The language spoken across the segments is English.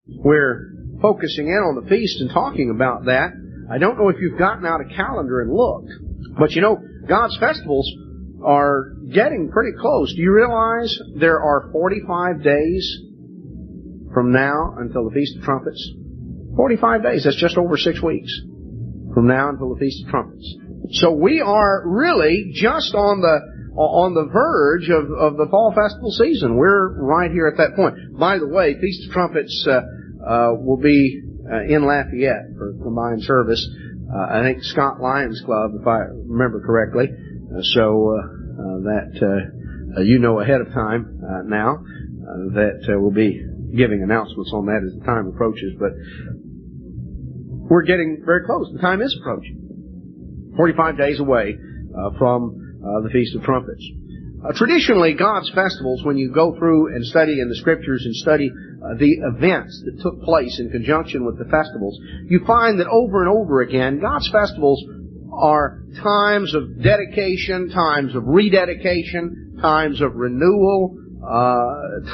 we're focusing in on the feast and talking about that. I don't know if you've gotten out a calendar and looked, but you know, God's festivals are getting pretty close. Do you realize there are 45 days from now until the Feast of Trumpets? 45 days. That's just over 6 weeks from now until the Feast of Trumpets. So we are really just on the verge of the fall festival season. We're right here at that point. By the way, Feast of Trumpets will be in Lafayette for combined service. I think Scott Lions Club, if I remember correctly. So that you know ahead of time now that we'll be giving announcements on that as the time approaches. But we're getting very close. The time is approaching. 45 days away from the Feast of Trumpets. Traditionally, God's festivals, when you go through and study in the Scriptures and study the events that took place in conjunction with the festivals, you find that over and over again, God's festivals are times of dedication, times of rededication, times of renewal,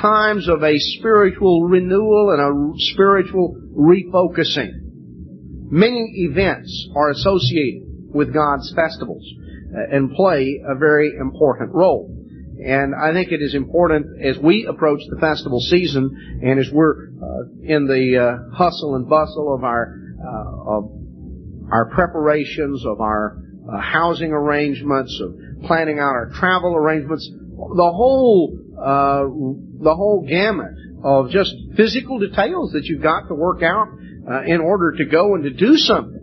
times of a spiritual renewal and a spiritual refocusing. Many events are associated with God's festivals and play a very important role. And I think it is important as we approach the festival season and as we're in the hustle and bustle of our preparations, of our housing arrangements, of planning out our travel arrangements, the whole gamut of just physical details that you've got to work out in order to go and to do something.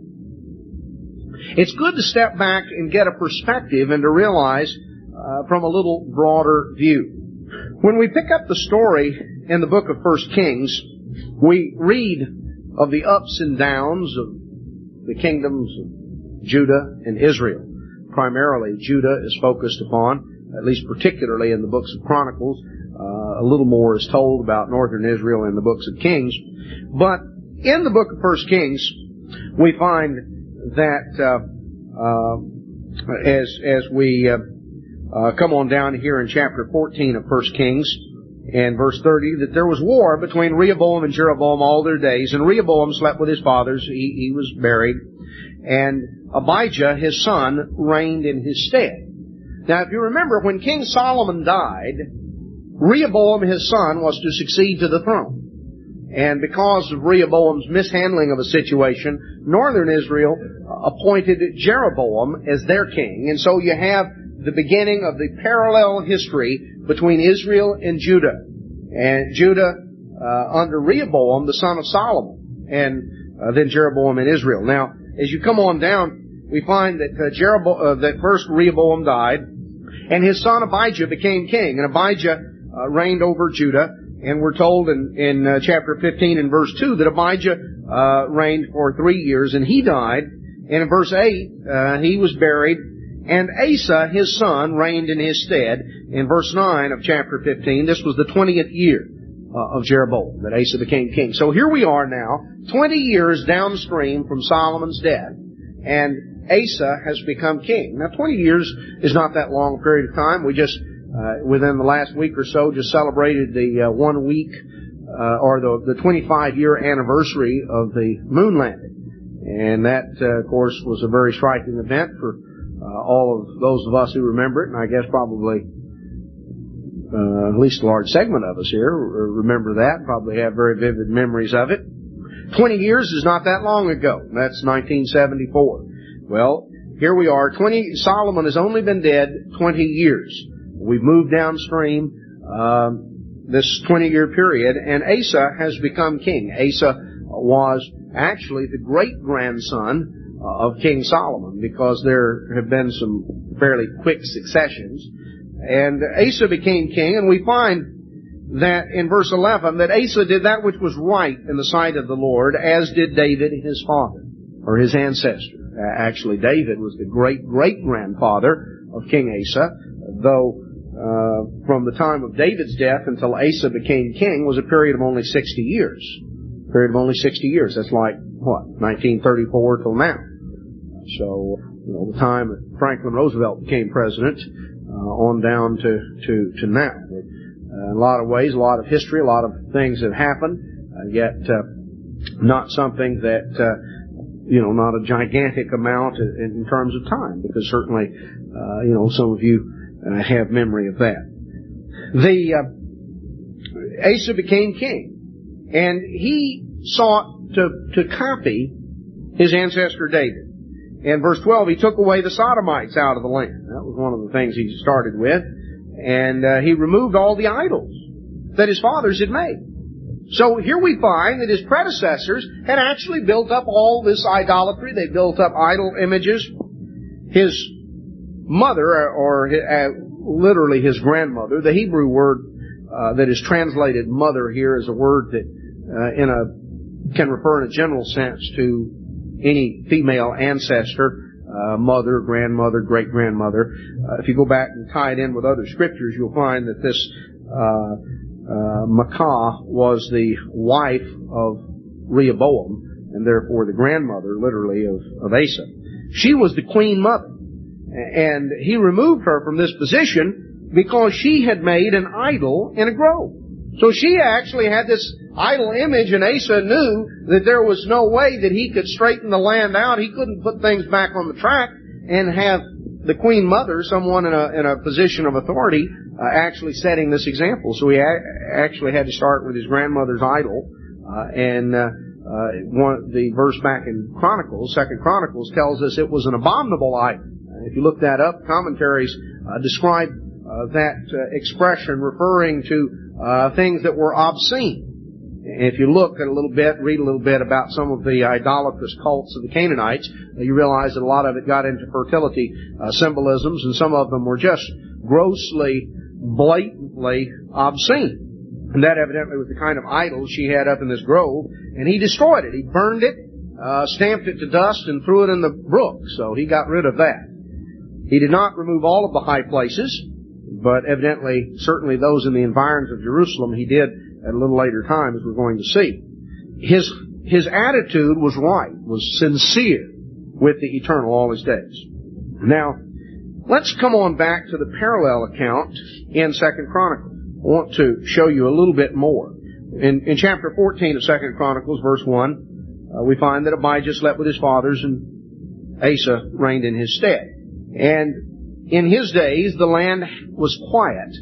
It's good to step back and get a perspective and to realize from a little broader view. When we pick up the story in the book of 1 Kings, we read of the ups and downs of the kingdoms of Judah and Israel. Primarily, Judah is focused upon, at least particularly in the books of Chronicles. A little more is told about northern Israel in the books of Kings. But in the book of 1 Kings, we find that as we come on down here in chapter 14 of 1 Kings and verse 30, that there was war between Rehoboam and Jeroboam all their days, and Rehoboam slept with his fathers. He was buried, and Abijah, his son, reigned in his stead. Now, if you remember, when King Solomon died, Rehoboam, his son, was to succeed to the throne. And because of Rehoboam's mishandling of a situation, northern Israel appointed Jeroboam as their king. And so you have the beginning of the parallel history between Israel and Judah. And Judah under Rehoboam, the son of Solomon, and then Jeroboam in Israel. Now, as you come on down, we find that that first Rehoboam died, and his son Abijah became king. And Abijah reigned over Judah. And we're told in chapter 15 and verse 2 that Abijah reigned for 3 years, and he died. And in verse 8, he was buried. And Asa, his son, reigned in his stead. In verse 9 of chapter 15, this was the 20th year of Jeroboam that Asa became king. So here we are now, 20 years downstream from Solomon's death, and Asa has become king. Now, 20 years is not that long a period of time. We just within the last week or so, just celebrated the 1 week or the 25-year anniversary of the moon landing, and that, of course, was a very striking event for all of those of us who remember it, and I guess probably at least a large segment of us here remember that, probably have very vivid memories of it. 20 years is not that long ago. That's 1974. Well, here we are. Solomon has only been dead 20 years. We've moved downstream this 20-year period, and Asa has become king. Asa was actually the great-grandson of King Solomon, because there have been some fairly quick successions. And Asa became king, and we find that in verse 11 that Asa did that which was right in the sight of the Lord, as did David his father, or his ancestor. Actually, David was the great-great-grandfather of King Asa, though from the time of David's death until Asa became king was a period of only 60 years. A period of only 60 years. That's like, 1934 till now. So, the time that Franklin Roosevelt became president, on down to now. In a lot of ways, a lot of history, a lot of things have happened yet not something that, not a gigantic amount in terms of time, because certainly, some of you have memory of that. Asa became king, and he sought to copy his ancestor David. In verse 12, he took away the Sodomites out of the land. That was one of the things he started with. And he removed all the idols that his fathers had made. So here we find that his predecessors had actually built up all this idolatry. They built up idol images. His mother, or literally his grandmother, the Hebrew word that is translated mother here is a word that can refer in a general sense to any female ancestor, mother, grandmother, great-grandmother. If you go back and tie it in with other scriptures, you'll find that this Maacah was the wife of Rehoboam, and therefore the grandmother, literally, of Asa. She was the queen mother, and he removed her from this position because she had made an idol in a grove. So she actually had this idol image, and Asa knew that there was no way that he could straighten the land out. He couldn't put things back on the track and have the queen mother, someone in a position of authority, actually setting this example. So he actually had to start with his grandmother's idol, the verse back in Chronicles, 2 Chronicles, tells us it was an abominable idol. If you look that up, commentaries describe that expression referring to things that were obscene. If you look at a little bit, read a little bit about some of the idolatrous cults of the Canaanites, you realize that a lot of it got into fertility symbolisms, and some of them were just grossly, blatantly obscene. And that evidently was the kind of idol she had up in this grove, and he destroyed it. He burned it, stamped it to dust, and threw it in the brook, so he got rid of that. He did not remove all of the high places, but evidently, certainly those in the environs of Jerusalem, he did at a little later time, as we're going to see. His attitude was right, was sincere with the Eternal all his days. Now, let's come on back to the parallel account in 2 Chronicles. I want to show you a little bit more. In chapter 14 of 2 Chronicles, verse 1, we find that Abijah slept with his fathers and Asa reigned in his stead. And in his days, the land was quiet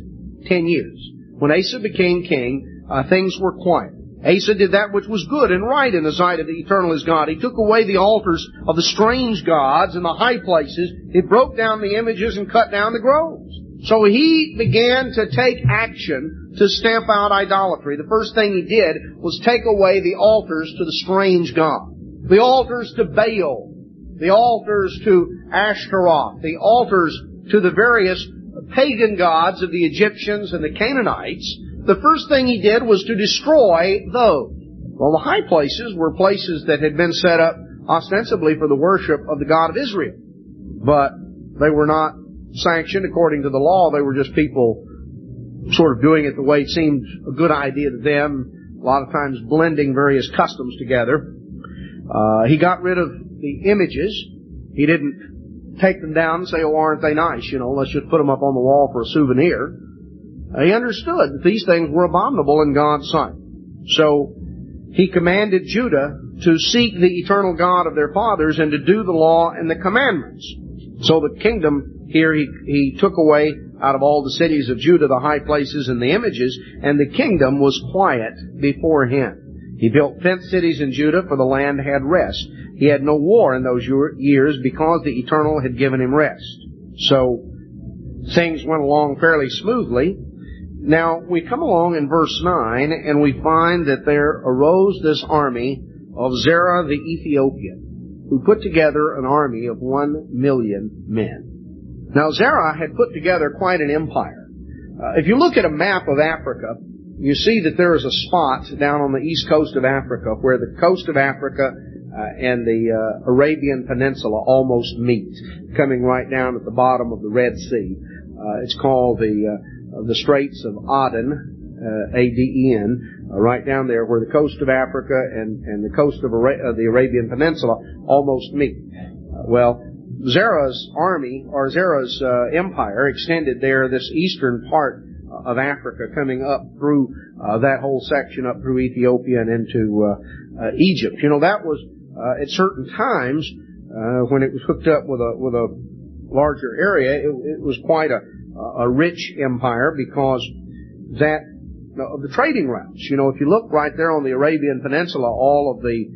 10 years. When Asa became king, things were quiet. Asa did that which was good and right in the sight of the Eternal his God. He took away the altars of the strange gods and the high places. He broke down the images and cut down the groves. So he began to take action to stamp out idolatry. The first thing he did was take away the altars to the strange god, the altars to Baal, the altars to Ashtaroth, the altars to the various pagan gods of the Egyptians and the Canaanites. The first thing he did was to destroy those. Well, the high places were places that had been set up ostensibly for the worship of the God of Israel. But they were not sanctioned according to the law. They were just people sort of doing it the way it seemed a good idea to them, a lot of times blending various customs together. He got rid of the images. He didn't take them down and say, oh, aren't they nice? Let's just put them up on the wall for a souvenir. He understood that these things were abominable in God's sight. So he commanded Judah to seek the eternal God of their fathers and to do the law and the commandments. So the kingdom here, he took away out of all the cities of Judah the high places and the images, and the kingdom was quiet before him. He built fenced cities in Judah, for the land had rest. He had no war in those years because the Eternal had given him rest. So things went along fairly smoothly. Now, we come along in verse 9, and we find that there arose this army of Zerah the Ethiopian, who put together an army of 1,000,000 men. Now, Zerah had put together quite an empire. If you look at a map of Africa, you see that there is a spot down on the east coast of Africa where the coast of Africa and the Arabian Peninsula almost meet, coming right down at the bottom of the Red Sea. It's called the Straits of Aden, A-D-E-N, right down there where the coast of Africa and the coast of the Arabian Peninsula almost meet. Well, Zerah's army, or Zerah's empire, extended there, this eastern part of Africa, coming up through that whole section up through Ethiopia and into Egypt. You know, that was at certain times when it was hooked up with a larger area, it was quite a rich empire because that of the trading routes. You know, if you look right there on the Arabian Peninsula, all of the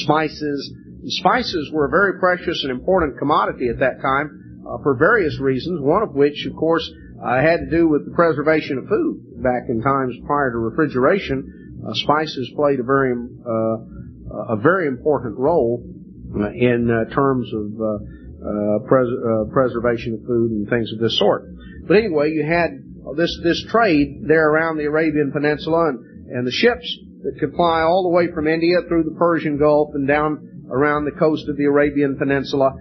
spices. Spices were a very precious and important commodity at that time for various reasons, one of which, of course, had to do with the preservation of food. Back in times prior to refrigeration, spices played a very important role in terms of preservation of food and things of this sort. But anyway, you had this trade there around the Arabian Peninsula, and the ships that could fly all the way from India through the Persian Gulf and down around the coast of the Arabian Peninsula,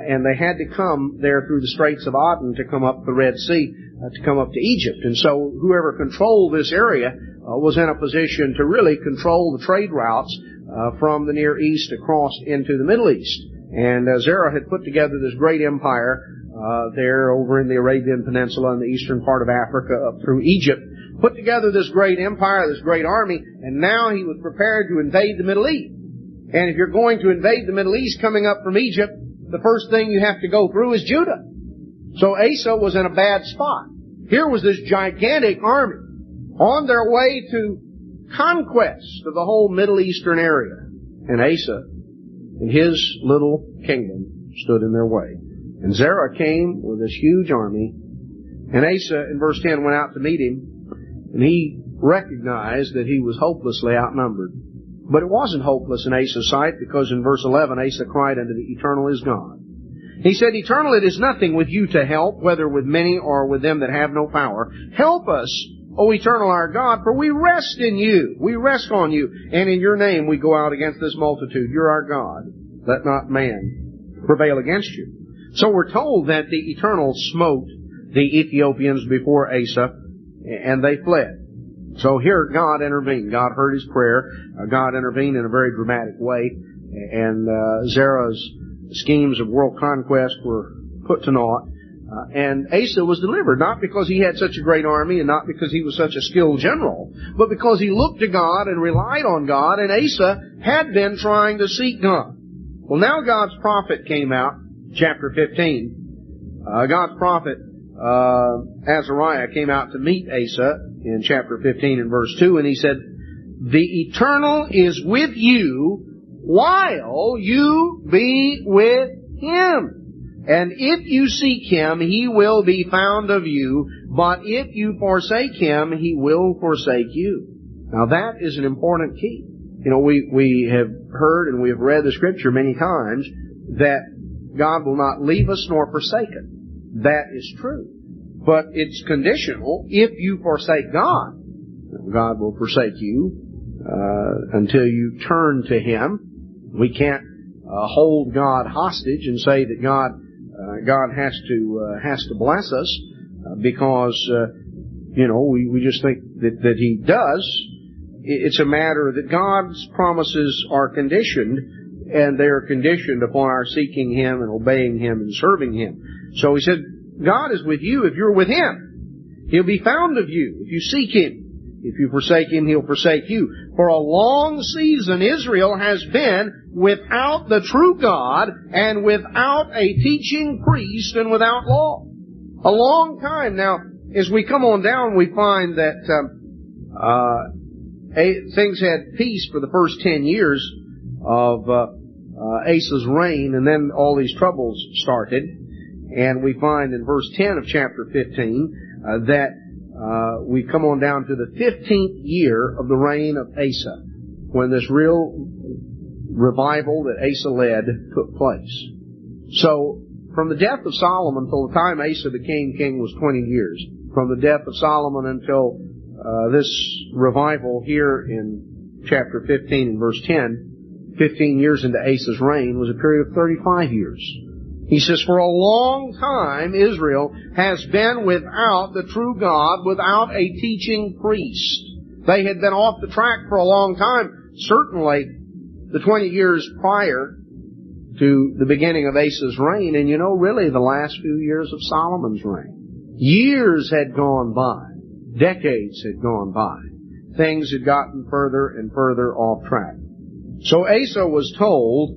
and they had to come there through the Straits of Aden to come up the Red Sea, to come up to Egypt. And so whoever controlled this area was in a position to really control the trade routes from the Near East across into the Middle East. And Zerah had put together this great empire there over in the Arabian Peninsula and the eastern part of Africa up through Egypt, put together this great empire, this great army, and now he was prepared to invade the Middle East. And if you're going to invade the Middle East coming up from Egypt, the first thing you have to go through is Judah. So Asa was in a bad spot. Here was this gigantic army on their way to conquest of the whole Middle Eastern area. And Asa and his little kingdom stood in their way. And Zerah came with this huge army. And Asa, in verse 10, went out to meet him. And he recognized that he was hopelessly outnumbered. But it wasn't hopeless in Asa's sight, because in verse 11, Asa cried unto the Eternal his God. He said, Eternal, it is nothing with you to help, whether with many or with them that have no power. Help us, O Eternal our God, for we rest in you. We rest on you, and in your name we go out against this multitude. You're our God. Let not man prevail against you. So we're told that the Eternal smote the Ethiopians before Asa, and they fled. So here God intervened. God heard his prayer. God intervened in a very dramatic way. And Zerah's schemes of world conquest were put to naught. And Asa was delivered, not because he had such a great army and not because he was such a skilled general, but because he looked to God and relied on God, and Asa had been trying to seek God. Well, now God's prophet came out, chapter 15. God's prophet Azariah came out to meet Asa in chapter 15 and verse 2, and he said, The Eternal is with you while you be with Him. And if you seek Him, He will be found of you. But if you forsake Him, He will forsake you. Now that is an important key. You know, we have heard and we have read the Scripture many times that God will not leave us nor forsake us. That is true. But it's conditional. If you forsake God, God will forsake you until you turn to Him. We can't hold God hostage and say that God has to bless us because we just think that He does. It's a matter that God's promises are conditioned, and they are conditioned upon our seeking Him and obeying Him and serving Him. So He said, God is with you if you're with Him. He'll be found of you if you seek Him. If you forsake Him, He'll forsake you. For a long season, Israel has been without the true God and without a teaching priest and without law. A long time. Now, as we come on down, we find that things had peace for the first 10 years of Asa's reign, and then all these troubles started. And we find in verse 10 of chapter 15 that we come on down to the 15th year of the reign of Asa, when this real revival that Asa led took place. So, from the death of Solomon until the time Asa became king was 20 years. From the death of Solomon until this revival here in chapter 15 and verse 10, 15 years into Asa's reign, was a period of 35 years. He says, for a long time Israel has been without the true God, without a teaching priest. They had been off the track for a long time. Certainly the 20 years prior to the beginning of Asa's reign, and really the last few years of Solomon's reign. Years had gone by. Decades had gone by. Things had gotten further and further off track. So Asa was told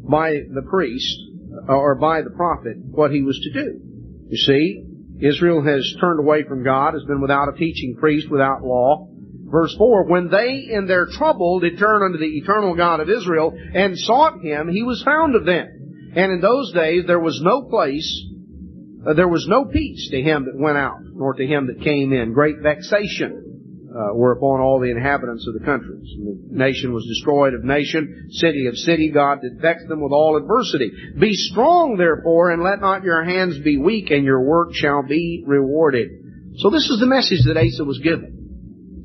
by the priest, or by the prophet, what he was to do. You see, Israel has turned away from God, has been without a teaching priest, without law. Verse 4, when they in their trouble did turn unto the eternal God of Israel and sought Him, He was found of them. And in those days there was no peace to him that went out, nor to him that came in. Great vexation were upon all the inhabitants of the countries. And the nation was destroyed of nation, city of city. God did vex them with all adversity. Be strong, therefore, and let not your hands be weak, and your work shall be rewarded. So this is the message that Asa was given.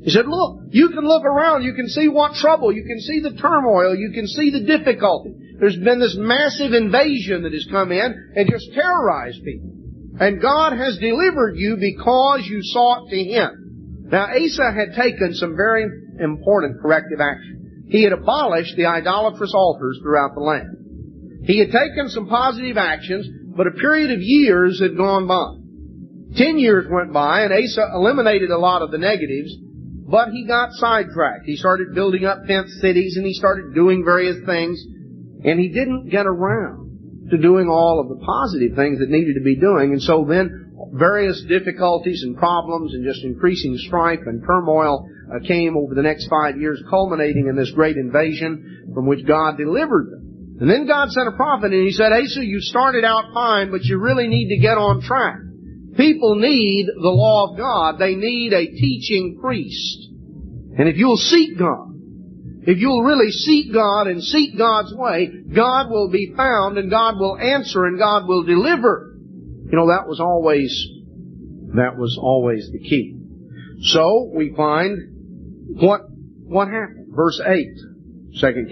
He said, look, you can look around, you can see what trouble, you can see the turmoil, you can see the difficulty. There's been this massive invasion that has come in and just terrorized people. And God has delivered you because you sought to Him. Now, Asa had taken some very important corrective action. He had abolished the idolatrous altars throughout the land. He had taken some positive actions, but a period of years had gone by. 10 years went by, and Asa eliminated a lot of the negatives, but he got sidetracked. He started building up fenced cities, and he started doing various things, and he didn't get around to doing all of the positive things that needed to be doing. And so then various difficulties and problems and just increasing strife and turmoil came over the next 5 years, culminating in this great invasion from which God delivered them. And then God sent a prophet and He said, Asa, you started out fine, but you really need to get on track. People need the law of God. They need a teaching priest. And if you'll seek God, if you'll really seek God and seek God's way, God will be found and God will answer and God will deliver. You know, that was always the key. So we find what happened. Verse 8, 2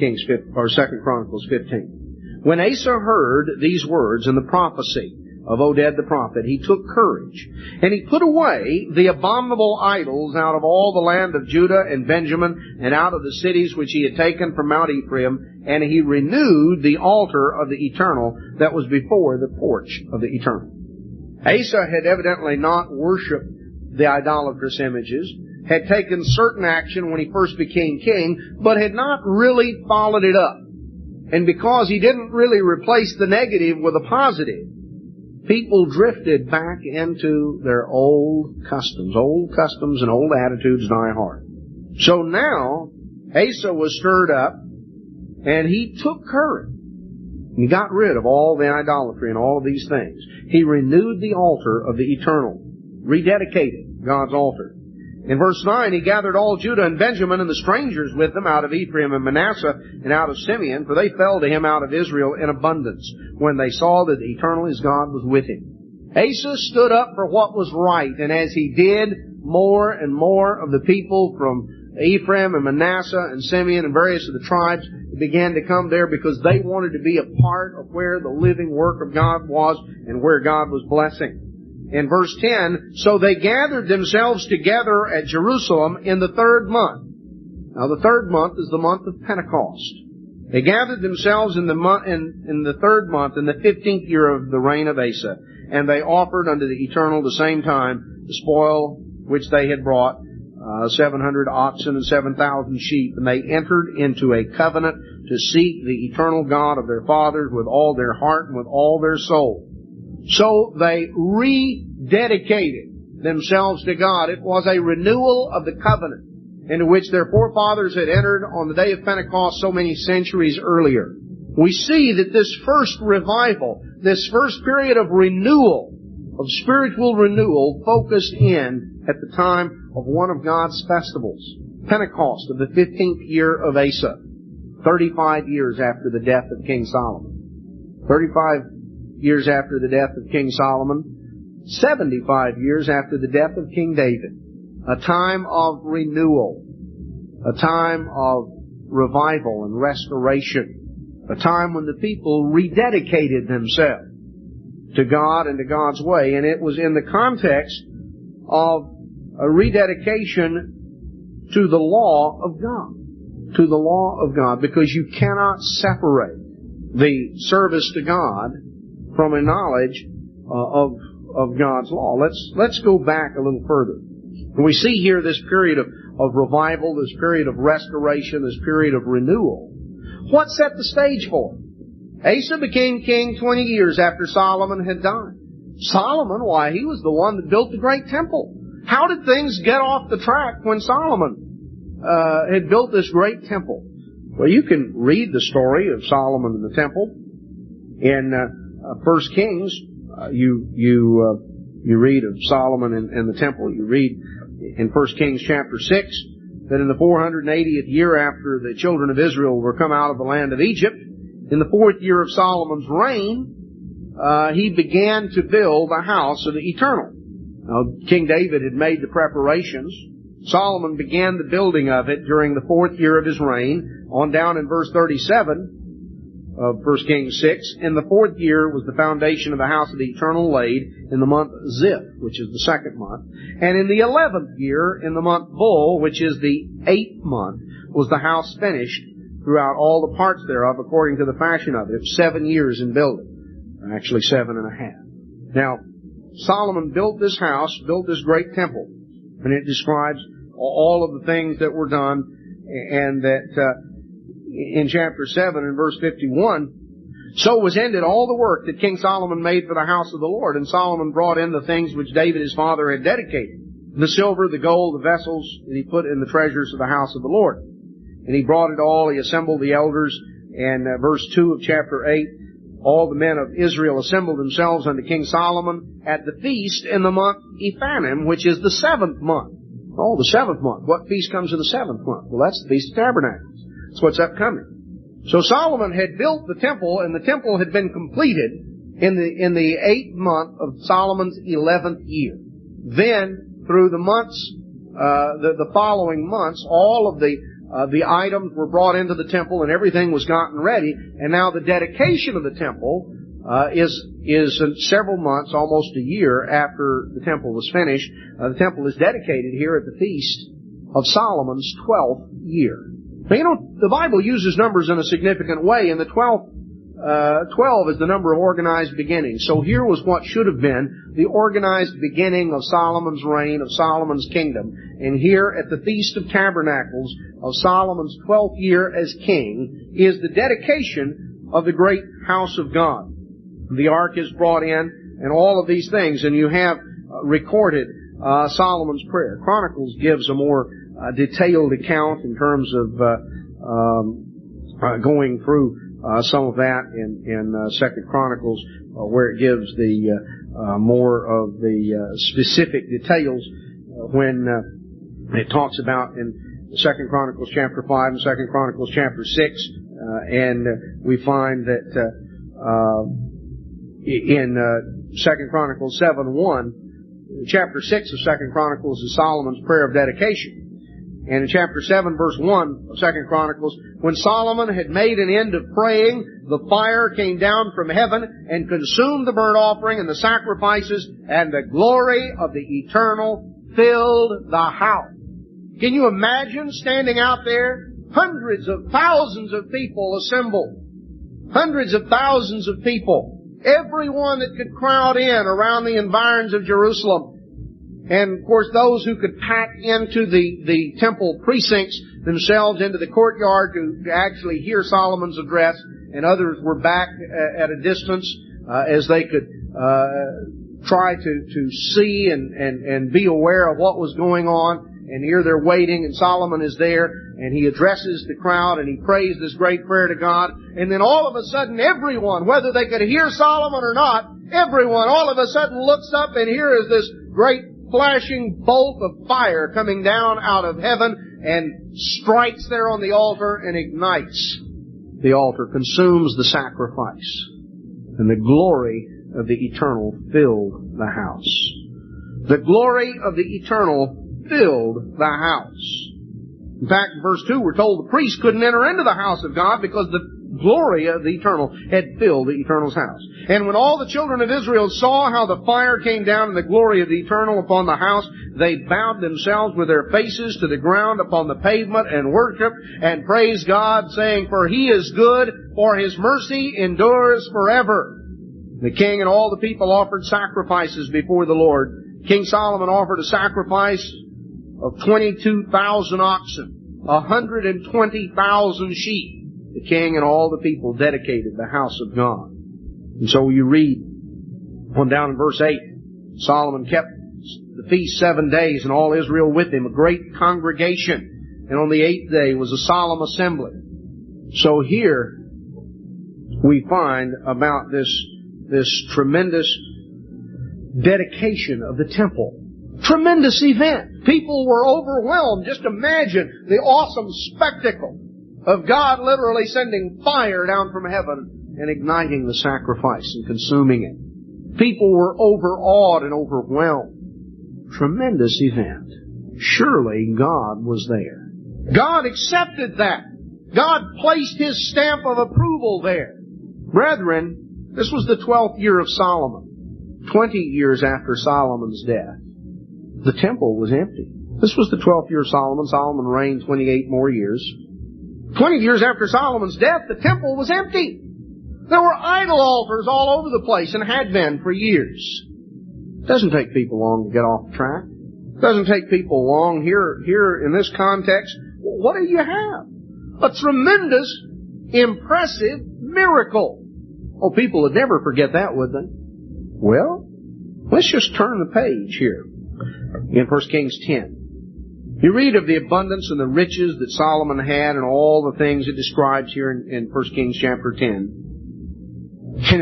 Chronicles 15. When Asa heard these words and the prophecy of Oded the prophet, he took courage, and he put away the abominable idols out of all the land of Judah and Benjamin, and out of the cities which he had taken from Mount Ephraim, and he renewed the altar of the Eternal that was before the porch of the Eternal. Asa had evidently not worshipped the idolatrous images, had taken certain action when he first became king, but had not really followed it up. And because he didn't really replace the negative with a positive, people drifted back into their old customs and old attitudes die hard. So now, Asa was stirred up, and he took courage. He got rid of all the idolatry and all of these things. He renewed the altar of the Eternal, rededicated God's altar. In verse 9, he gathered all Judah and Benjamin and the strangers with them out of Ephraim and Manasseh and out of Simeon, for they fell to him out of Israel in abundance, when they saw that the Eternal his God was with him. Asa stood up for what was right, and as he did, more and more of the people from Ephraim and Manasseh and Simeon and various of the tribes began to come there because they wanted to be a part of where the living work of God was and where God was blessing. In verse 10, so they gathered themselves together at Jerusalem in the 3rd month. Now the 3rd month is the month of Pentecost. They gathered themselves in the 3rd month, in the 15th year of the reign of Asa, and they offered unto the Eternal the same time the spoil which they had brought, 700 oxen and 7,000 sheep, and they entered into a covenant to seek the Eternal God of their fathers with all their heart and with all their soul. So they rededicated themselves to God. It was a renewal of the covenant into which their forefathers had entered on the day of Pentecost so many centuries earlier. We see that this first revival, this first period of renewal, of spiritual renewal, focused in at the time of one of God's festivals, Pentecost of the 15th year of Asa, 35 years after the death of King Solomon. 35 years after the death of King Solomon, 75 years after the death of King David. A time of renewal, a time of revival and restoration, a time when the people rededicated themselves to God and to God's way, and it was in the context of a rededication to the law of God, to the law of God, because you cannot separate the service to God from a knowledge of of God's law. Let's go back a little further. We see here this period of revival, this period of restoration, this period of renewal. What set the stage for it? Asa became king 20 years after Solomon had died. Solomon, why, he was the one that built the great temple. How did things get off the track when Solomon had built this great temple? Well, you can read the story of Solomon and the temple in 1 Kings. You read of Solomon and the temple. You read in 1 Kings chapter 6 that in the 480th year after the children of Israel were come out of the land of Egypt, in the 4th year of Solomon's reign, he began to build the house of the Eternal. Now, King David had made the preparations. Solomon began the building of it during the 4th year of his reign. On down in verse 37 of 1 Kings 6, in the 4th year was the foundation of the house of the Eternal laid in the month Ziph, which is the 2nd month. And in the 11th year, in the month Bul, which is the 8th month, was the house finished throughout all the parts thereof according to the fashion of it. It was 7 years in building. Actually 7.5. Now, Solomon built this house, built this great temple, and it describes all of the things that were done, and that in chapter 7 and verse 51, so was ended all the work that King Solomon made for the house of the Lord, and Solomon brought in the things which David his father had dedicated, the silver, the gold, the vessels that he put in the treasures of the house of the Lord. And he brought it all, he assembled the elders, and verse 2 of chapter 8, all the men of Israel assembled themselves unto King Solomon at the feast in the month Ephanim, which is the 7th month. Oh, the 7th month. What feast comes in the 7th month? Well, that's the Feast of Tabernacles. That's what's upcoming. So Solomon had built the temple, and the temple had been completed in the 8th month of Solomon's 11th year. Then, through the months, the following months, all of the items were brought into the temple and everything was gotten ready. And now the dedication of the temple is several months, almost a year after the temple was finished. The temple is dedicated here at the Feast of Solomon's 12th year. Now, you know, the Bible uses numbers in a significant way, and the 12 is the number of organized beginnings. So here was what should have been the organized beginning of Solomon's reign, of Solomon's kingdom. And here at the Feast of Tabernacles of Solomon's 12th year as king is the dedication of the great house of God. The ark is brought in, and all of these things, and you have recorded Solomon's prayer. Chronicles gives a more detailed account in terms of going through some of that in 2 Chronicles, where it gives the more of the specific details when it talks about in 2 Chronicles chapter 5 and 2 Chronicles chapter 6, and we find that in 2 Chronicles 7:1, chapter 6 of 2 Chronicles is Solomon's prayer of dedication. And in chapter 7, verse 1 of 2 Chronicles, when Solomon had made an end of praying, the fire came down from heaven and consumed the burnt offering and the sacrifices, and the glory of the Eternal filled the house. Can you imagine standing out there? Hundreds of thousands of people assembled. Hundreds of thousands of people. Everyone that could crowd in around the environs of Jerusalem. And, of course, those who could pack into the temple precincts themselves into the courtyard to actually hear Solomon's address, and others were back at a distance as they could try to see and be aware of what was going on. And here they're waiting, and Solomon is there, and he addresses the crowd, and he prays this great prayer to God. And then all of a sudden, everyone, whether they could hear Solomon or not, everyone all of a sudden looks up, and here is this great flashing bolt of fire coming down out of heaven and strikes there on the altar and ignites the altar, consumes the sacrifice. And the glory of the Eternal filled the house. The glory of the Eternal filled the house. In fact, in verse 2, we're told the priest couldn't enter into the house of God because the glory of the Eternal had filled the Eternal's house. And when all the children of Israel saw how the fire came down and the glory of the Eternal upon the house, they bowed themselves with their faces to the ground upon the pavement and worshiped and praised God, saying, For He is good, for His mercy endures forever. The king and all the people offered sacrifices before the Lord. King Solomon offered a sacrifice of 22,000 oxen, 120,000 sheep. The king and all the people dedicated the house of God. And so you read on down in verse 8, Solomon kept the feast 7 days, and all Israel with him, a great congregation. And on the 8th day was a solemn assembly. So here we find about this tremendous dedication of the temple. Tremendous event. People were overwhelmed. Just imagine the awesome spectacle of God literally sending fire down from heaven and igniting the sacrifice and consuming it. People were overawed and overwhelmed. Tremendous event. Surely God was there. God accepted that. God placed His stamp of approval there. Brethren, this was the 12th year of Solomon, 20 years after Solomon's death. The temple was empty. This was the 12th year of Solomon. Solomon reigned 28 more years. 20 years after Solomon's death, the temple was empty. There were idol altars all over the place and had been for years. It doesn't take people long to get off the track. It doesn't take people long here in this context. What do you have? A tremendous, impressive miracle. Oh, people would never forget that, would they? Well, let's just turn the page here in 1 Kings 10. You read of the abundance and the riches that Solomon had and all the things it describes here in 1 Kings chapter 10. And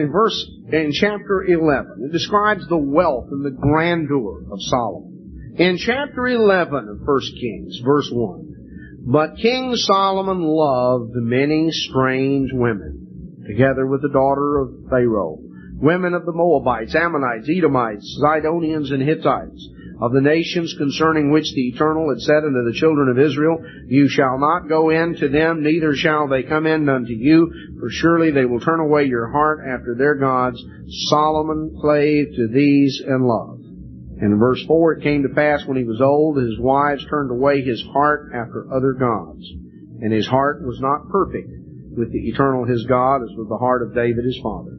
in chapter 11, it describes the wealth and the grandeur of Solomon. In chapter 11 of 1 Kings, verse 1, but King Solomon loved many strange women, together with the daughter of Pharaoh, women of the Moabites, Ammonites, Edomites, Zidonians, and Hittites, of the nations concerning which the Eternal had said unto the children of Israel, you shall not go in to them, neither shall they come in unto you, for surely they will turn away your heart after their gods. Solomon clave to these in love. And in verse 4, it came to pass when he was old, his wives turned away his heart after other gods, and his heart was not perfect with the Eternal his God, as with the heart of David his father.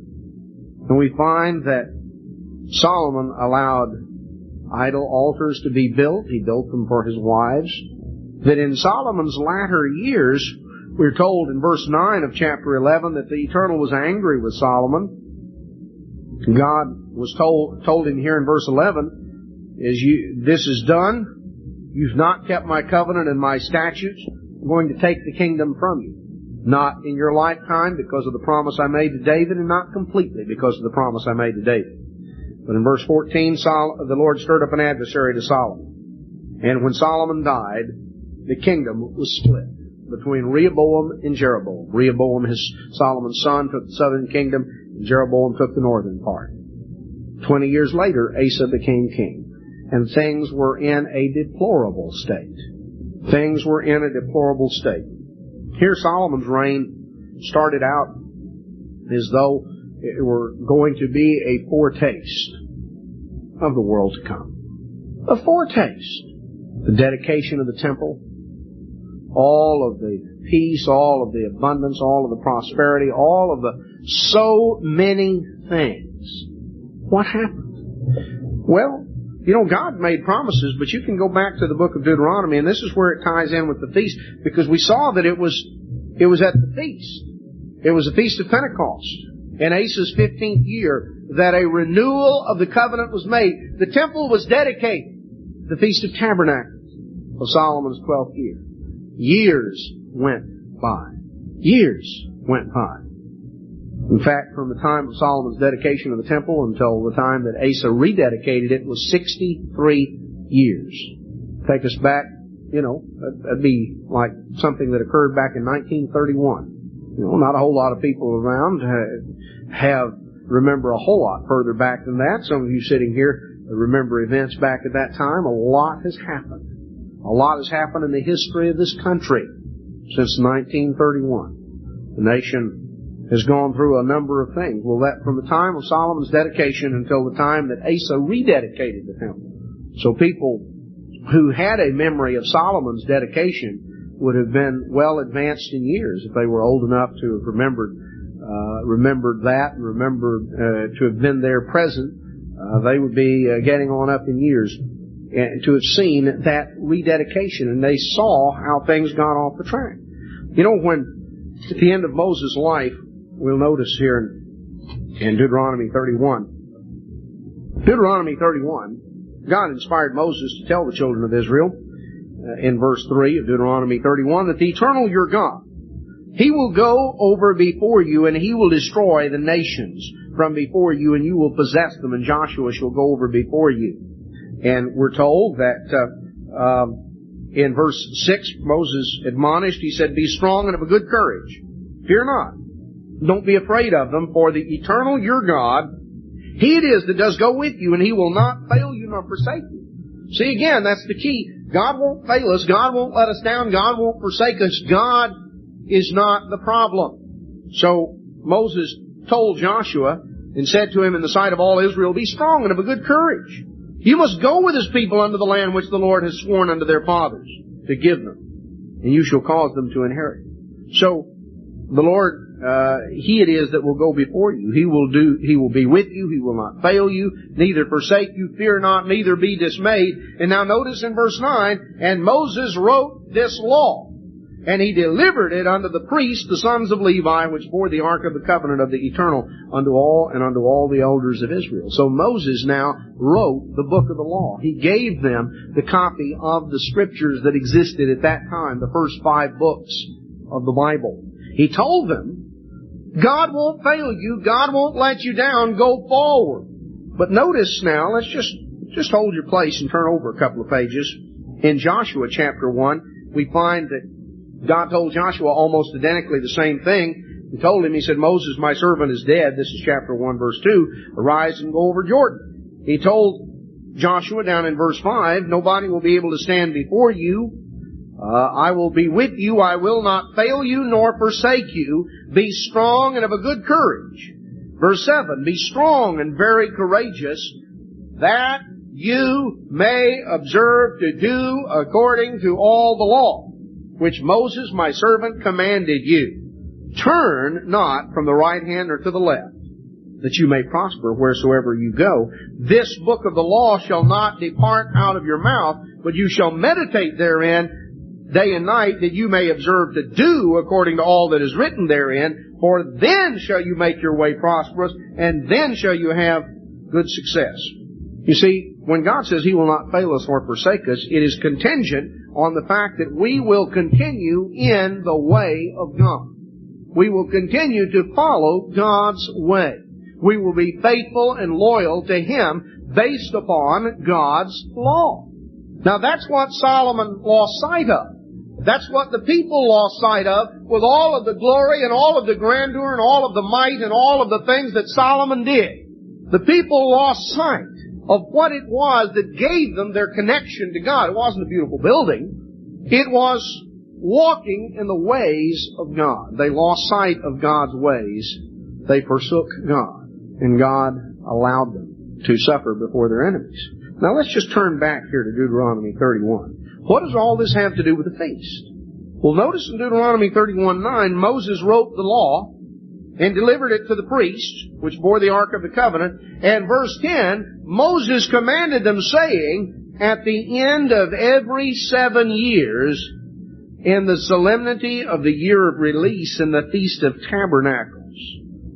And we find that Solomon allowed idol altars to be built. He built them for his wives. That in Solomon's latter years, we're told in verse 9 of chapter 11 that the Eternal was angry with Solomon. God was told him here in verse 11, this is done. You've not kept my covenant and my statutes. I'm going to take the kingdom from you. Not in your lifetime because of the promise I made to David, and not completely because of the promise I made to David. But in verse 14, the Lord stirred up an adversary to Solomon. And when Solomon died, the kingdom was split between Rehoboam and Jeroboam. Rehoboam, Solomon's son, took the southern kingdom, and Jeroboam took the northern part. 20 years later, Asa became king. And things were in a deplorable state. Things were in a deplorable state. Here Solomon's reign started out as though it were going to be a foretaste of the world to come. A foretaste. The dedication of the temple, all of the peace, all of the abundance, all of the prosperity, all of the so many things. What happened? Well, God made promises, but you can go back to the book of Deuteronomy, and this is where it ties in with the feast, because we saw that it was at the feast. It was the Feast of Pentecost, in Asa's 15th year, that a renewal of the covenant was made. The temple was dedicated. The Feast of Tabernacles of Solomon's 12th year. Years went by. Years went by. In fact, from the time of Solomon's dedication of the temple until the time that Asa rededicated it was 63 years. Take us back, that'd be like something that occurred back in 1931. Not a whole lot of people around remember a whole lot further back than that. Some of you sitting here remember events back at that time. A lot has happened. A lot has happened in the history of this country since 1931. The nation has gone through a number of things. Well, that from the time of Solomon's dedication until the time that Asa rededicated the temple. So people who had a memory of Solomon's dedication would have been well advanced in years if they were old enough to have remembered remembered that, remembered to have been there present, they would be getting on up in years, and to have seen that rededication, and they saw how things got off the track. You know, when at the end of Moses' life, we'll notice here in Deuteronomy 31, God inspired Moses to tell the children of Israel, in verse 3 of Deuteronomy 31, that the Eternal your God, He will go over before you, and He will destroy the nations from before you, and you will possess them, and Joshua shall go over before you. And we're told that in verse 6, Moses admonished, he said, be strong and of a good courage. Fear not. Don't be afraid of them, for the Eternal your God, He it is that does go with you, and He will not fail you nor forsake you. See, again, that's the key. God won't fail us. God won't let us down. God won't forsake us. God is not the problem. So Moses told Joshua and said to him in the sight of all Israel, be strong and of a good courage. You must go with His people unto the land which the Lord has sworn unto their fathers to give them, and you shall cause them to inherit. So the Lord, He it is that will go before you. He will be with you. He will not fail you, neither forsake you. Fear not, neither be dismayed. And now notice in verse 9, and Moses wrote this law, and he delivered it unto the priests, the sons of Levi, which bore the ark of the covenant of the Eternal, unto all the elders of Israel. So Moses now wrote the book of the law. He gave them the copy of the scriptures that existed at that time, the first 5 books of the Bible. He told them, God won't fail you. God won't let you down. Go forward. But notice now, let's just hold your place and turn over a couple of pages. In Joshua chapter 1, we find that God told Joshua almost identically the same thing. He told him, He said, Moses, my servant, is dead. This is chapter 1, verse 2. Arise and go over Jordan. He told Joshua down in verse 5, nobody will be able to stand before you. I will be with you. I will not fail you nor forsake you. Be strong and of a good courage. Verse 7, be strong and very courageous, that you may observe to do according to all the law which Moses my servant commanded you. Turn not from the right hand or to the left, that you may prosper wheresoever you go. This book of the law shall not depart out of your mouth, but you shall meditate therein day and night, that you may observe to do according to all that is written therein. For then shall you make your way prosperous, and then shall you have good success. You see, when God says He will not fail us or forsake us, it is contingent on the fact that we will continue in the way of God. We will continue to follow God's way. We will be faithful and loyal to Him based upon God's law. Now that's what Solomon lost sight of. That's what the people lost sight of, with all of the glory and all of the grandeur and all of the might and all of the things that Solomon did. The people lost sight of what it was that gave them their connection to God. It wasn't a beautiful building. It was walking in the ways of God. They lost sight of God's ways. They forsook God. And God allowed them to suffer before their enemies. Now let's just turn back here to Deuteronomy 31. What does all this have to do with the feast? Well, notice in Deuteronomy 31:9, Moses wrote the law and delivered it to the priests, which bore the ark of the covenant. And verse 10, Moses commanded them, saying, at the end of every 7 years, in the solemnity of the year of release, in the Feast of Tabernacles,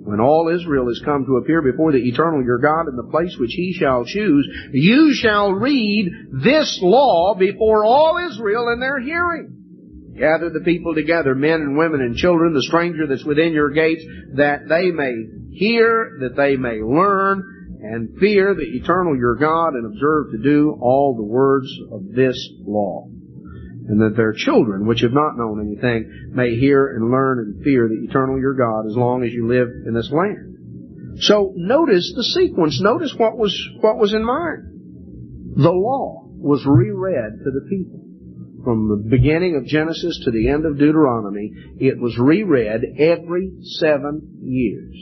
when all Israel is come to appear before the Eternal your God in the place which He shall choose, you shall read this law before all Israel in their hearing. Gather the people together, men and women and children, the stranger that's within your gates, that they may hear, that they may learn, and fear the Eternal your God, and observe to do all the words of this law. And that their children, which have not known anything, may hear and learn and fear the Eternal your God as long as you live in this land. So notice the sequence. Notice what was in mind. The law was reread to the people. From the beginning of Genesis to the end of Deuteronomy, it was reread every 7 years.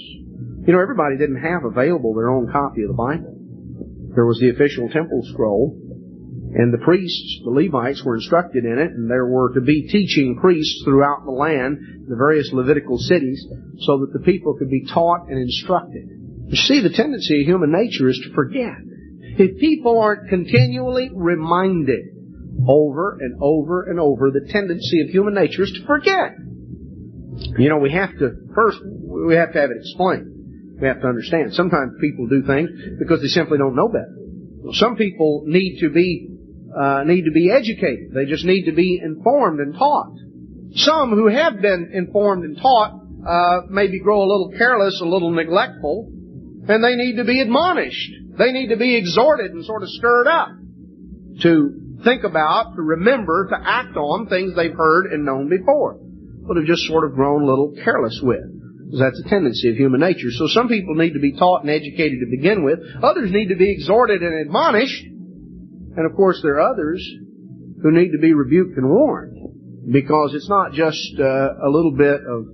You know, everybody didn't have available their own copy of the Bible. There was the official temple scroll, And the priests, the Levites, were instructed in it, and there were to be teaching priests throughout the land, the various Levitical cities, so that the people could be taught and instructed. You see, the tendency of human nature is to forget. If people aren't continually reminded over and over and over, the tendency of human nature is to forget. You know, we have to have it explained. We have to understand. Sometimes people do things because they simply don't know better. Some people need to be educated. They just need to be informed and taught. Some who have been informed and taught maybe grow a little careless, a little neglectful, and they need to be admonished. They need to be exhorted and sort of stirred up to think about, to remember, to act on things they've heard and known before, but have just sort of grown a little careless with. That's a tendency of human nature. So some people need to be taught and educated to begin with. Others need to be exhorted and admonished. And of course there are others who need to be rebuked and warned, because it's not just a little bit of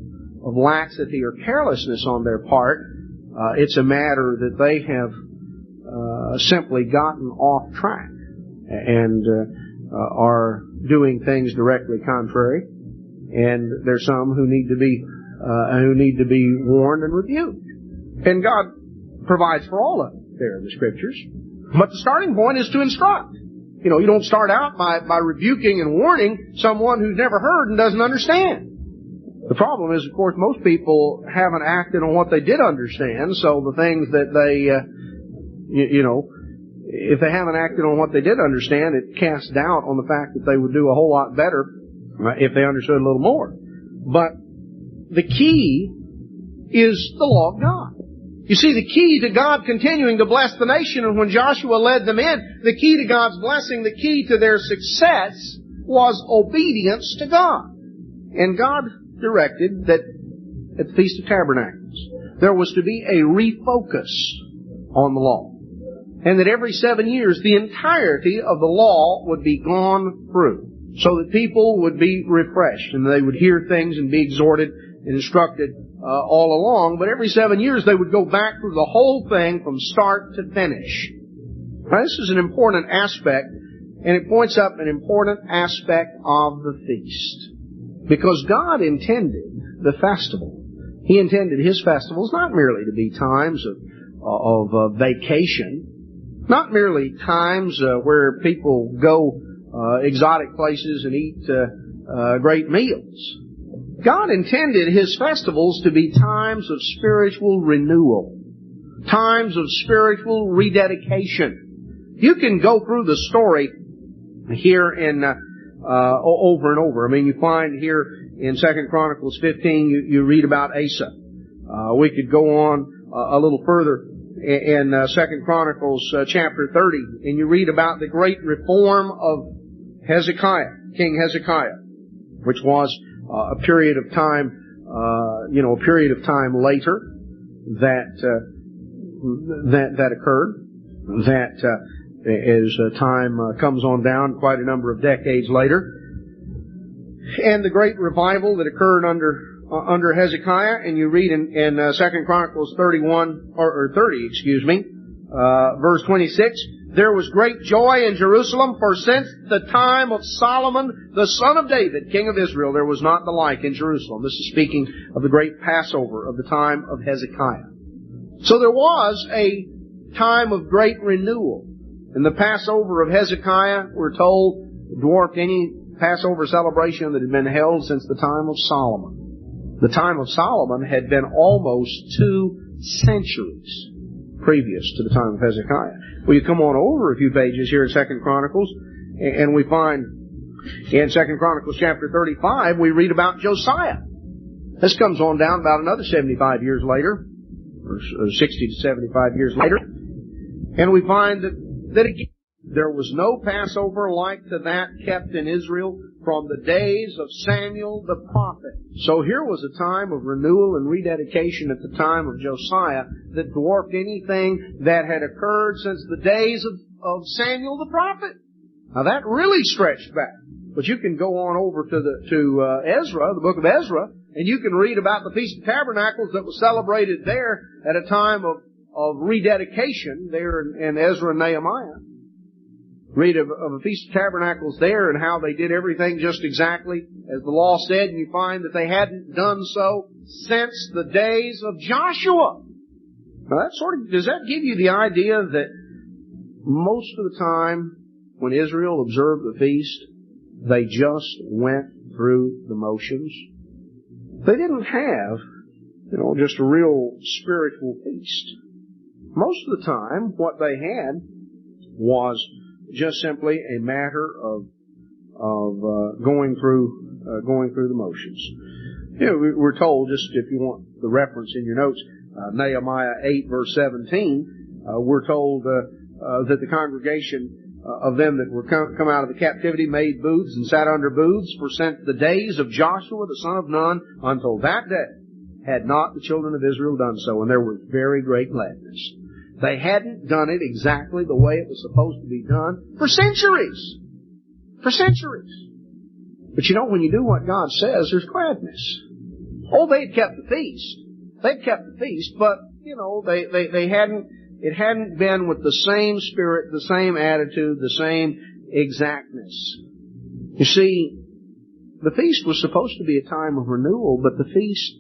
laxity or carelessness on their part. It's a matter that they have simply gotten off track and are doing things directly contrary. And there's some who need to be warned and rebuked. And God provides for all of it there in the Scriptures. But the starting point is to instruct. You know, you don't start out by rebuking and warning someone who's never heard and doesn't understand. The problem is, of course, most people haven't acted on what they did understand, so the things that they, if they haven't acted on what they did understand, it casts doubt on the fact that they would do a whole lot better if they understood a little more. But the key is the law of God. You see, the key to God continuing to bless the nation, and when Joshua led them in, the key to God's blessing, the key to their success was obedience to God. And God directed that at the Feast of Tabernacles there was to be a refocus on the law. And that every 7 years the entirety of the law would be gone through, so that people would be refreshed and they would hear things and be exhorted and instructed all along. But every 7 years they would go back through the whole thing from start to finish. Now, this is an important aspect, and it points up an important aspect of the feast. Because God intended the festival. He intended His festivals not merely to be times of vacation, not merely times where people go exotic places and eat great meals. God intended His festivals to be times of spiritual renewal, times of spiritual rededication. You can go through the story here in over and over. I mean, you find here in 2 Chronicles 15, you read about Asa. We could go on a little further in 2 Chronicles chapter 30, and you read about the great reform of Hezekiah, King Hezekiah, which was a period of time, a period of time later that occurred. That as time comes on down, quite a number of decades later, and the great revival that occurred under Hezekiah, and you read in 2 Chronicles 30, verse 26. There was great joy in Jerusalem, for since the time of Solomon, the son of David, king of Israel, there was not the like in Jerusalem. This is speaking of the great Passover of the time of Hezekiah. So there was a time of great renewal. And the Passover of Hezekiah, we're told, dwarfed any Passover celebration that had been held since the time of Solomon. The time of Solomon had been almost 2 centuries previous to the time of Hezekiah. Well, you come on over a few pages here in 2 Chronicles, and we find in 2 Chronicles chapter 35, we read about Josiah. This comes on down about another 75 years later, or 60 to 75 years later, and we find that again, there was no Passover like to that kept in Israel from the days of Samuel the prophet. So here was a time of renewal and rededication at the time of Josiah that dwarfed anything that had occurred since the days of Samuel the prophet. Now that really stretched back. But you can go on over to Ezra, the book of Ezra, and you can read about the Feast of Tabernacles that was celebrated there at a time of rededication there in Ezra and Nehemiah. Read of a Feast of Tabernacles there and how they did everything just exactly as the law said, and you find that they hadn't done so since the days of Joshua. Now does that give you the idea that most of the time when Israel observed the feast, they just went through the motions? They didn't have, just a real spiritual feast. Most of the time, what they had was just simply a matter of going through the motions. We're told, just if you want the reference in your notes, Nehemiah 8 verse 17, we're told that the congregation of them that were come out of the captivity made booths and sat under booths for since the days of Joshua the son of Nun until that day had not the children of Israel done so, and there was very great gladness. They hadn't done it exactly the way it was supposed to be done for centuries. For centuries. But when you do what God says, there's gladness. Oh, they'd kept the feast. They'd kept the feast, but, they hadn't, it hadn't been with the same spirit, the same attitude, the same exactness. You see, the feast was supposed to be a time of renewal, but the feast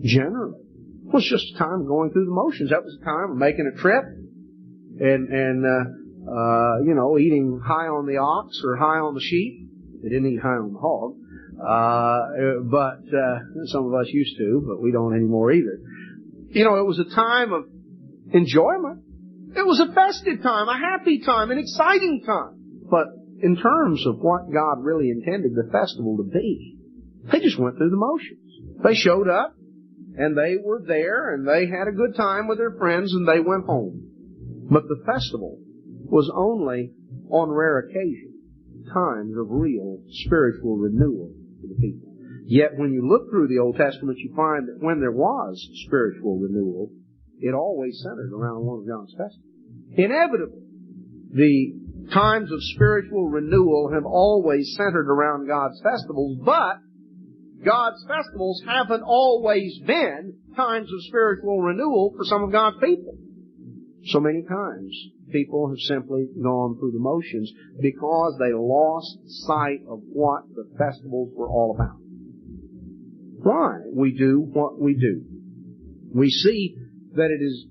generally was just a time of going through the motions. That was a time of making a trip and eating high on the ox or high on the sheep. They didn't eat high on the hog. But some of us used to, but we don't anymore either. It was a time of enjoyment. It was a festive time, a happy time, an exciting time. But in terms of what God really intended the festival to be, they just went through the motions. They showed up, and they were there, and they had a good time with their friends, and they went home. But the festival was only, on rare occasion, times of real spiritual renewal for the people. Yet when you look through the Old Testament, you find that when there was spiritual renewal, it always centered around one of God's festivals. Inevitably, the times of spiritual renewal have always centered around God's festivals, but God's festivals haven't always been times of spiritual renewal for some of God's people. So many times, people have simply gone through the motions because they lost sight of what the festivals were all about. Why we do what we do. We see that it is